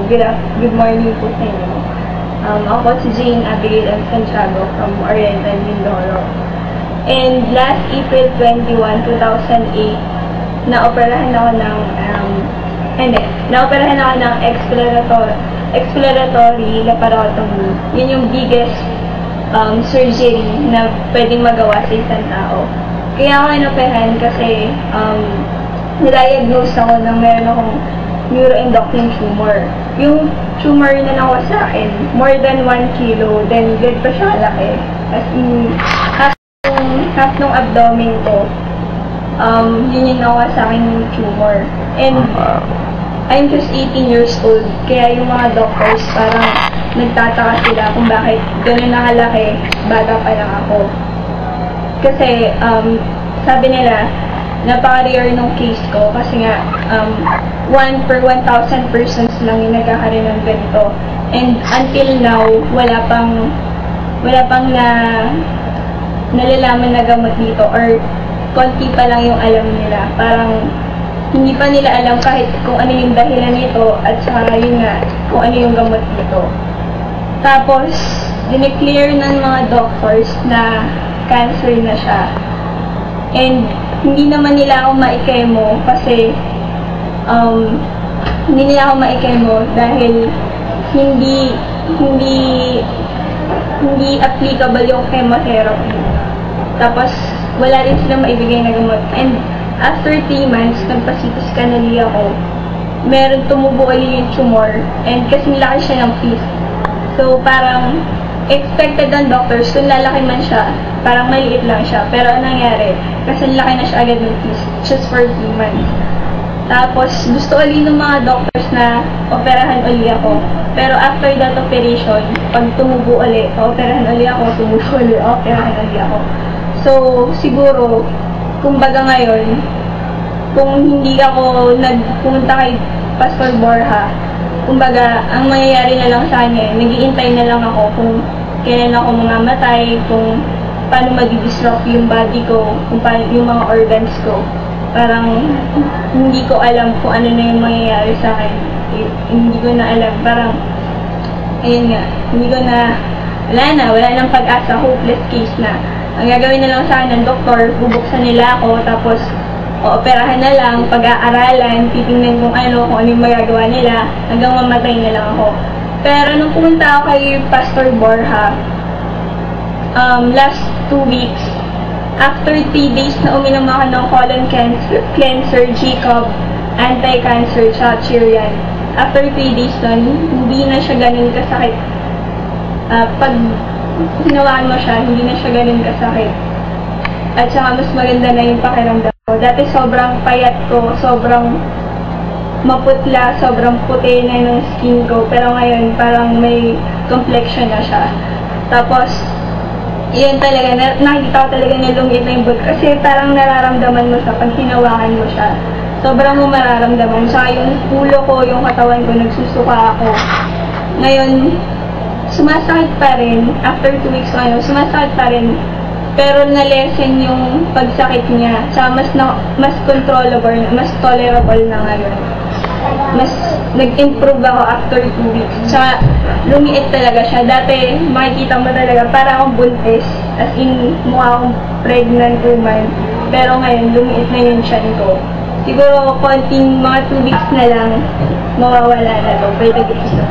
Good morning po sa inyo. Ako si Jane Abigail M. Santiago from Oriental, Mindoro. And last April 21, 2008, naoperahan ako ng exploratory laparotomy. Yun yung biggest surgery na pwedeng magawa sa isang tao. Kaya ako inoperahan kasi nadiagnose ako ng meron akong neuroendocrine tumor. Yung tumor na nakuha sa akin, more than 1 kilo, then dead pa siya kalaki. As in, half nung abdomen ko, yun yung nakuha sa akin yung tumor. And I'm just 18 years old, kaya yung mga doctors parang nagtataka sila kung bakit gano'n nakalaki, bata pa lang ako. Kasi, sabi nila, napaka-rare nung case ko kasi nga 1 per 1,000 persons lang yung nagkakaroon ng ganito. And until now, wala pang nalalaman na gamot dito or konti pa lang yung alam nila. Parang hindi pa nila alam kahit kung ano yung dahilan nito at saka yun nga, kung ano yung gamot dito. Tapos, dineclare ng mga doctors na cancer na siya. And hindi naman nila ako ma-chemo kasi hindi nila ako ma-chemo dahil hindi applicable yung chemotherapy. Tapos wala rin silang maibigay na gamot. And after 3 months, nagpa-CT scan ulit ako. Meron tumubo ulit yung tumor and kasi laki siya ng cyst. So parang expected ng doctors kung lalaki man siya, parang maliit lang siya. Pero anong nangyari? Kasi laki na siya agad ng cyst, just for 3 months. Tapos, gusto ulit ng mga doctors na operahan ulit ako. Pero after that operation, pag tumubo ulit, operahan ulit ako, tumubo ulit, operahan ulit ako. So, siguro, kumbaga ngayon, kung hindi ako nagpunta kay Pastor Borja, kumbaga, ang mangyayari na lang sa kanya, nag-iintay na lang ako kung kailan ako mamamatay, kung paano mag-disrupt yung body ko, kung paano yung mga organs ko. Parang, hindi ko alam kung ano na yung mangyayari sa akin. Hindi ko na alam. Parang, ayun nga, hindi ko na, wala nang pag-asa, hopeless case na. Ang gagawin na lang sa akin ng doktor, bubuksan nila ako, tapos, operahan na lang, pag-aaralan, titingnan kung ano yung magagawa nila, hanggang mamatay na lang ako. Pero nung pumunta ako kay Pastor Borja, last 2 weeks, after 3 days na uminom ako ng colon cleanser, Jacob, anti-cancer, Chirian. After 3 days nun, hindi na siya ganun kasakit. Pag hinawakan mo siya, hindi na siya ganun kasakit. At saka mas maganda na yung pakiramdam ko. Dati sobrang payat ko, sobrang maputla, sobrang puti na ng skin ko. Pero ngayon, parang may complexion na siya. Tapos, yun talaga, nakikita ko talaga na lumit na yung butt. Kasi parang nararamdaman mo siya pag hinawakan mo siya. Sobrang mo mararamdaman. Saka yung ulo ko, yung katawan ko, nagsusuka ako. Ngayon, sumasakit pa rin. After 2 weeks sumasakit pa rin. Pero na-lessen yung pagsakit niya. Tsaka mas controllable, mas tolerable na ngayon. Mas nag-improve ako after 2 weeks. Tsaka lumiit talaga siya. Dati makikita mo talaga para akong buntis. As in, mukha akong pregnant woman. Pero ngayon, lumiit na yung tiyan ko. Siguro konting mga 2 weeks na lang, mawawala na to. Pwede gusto.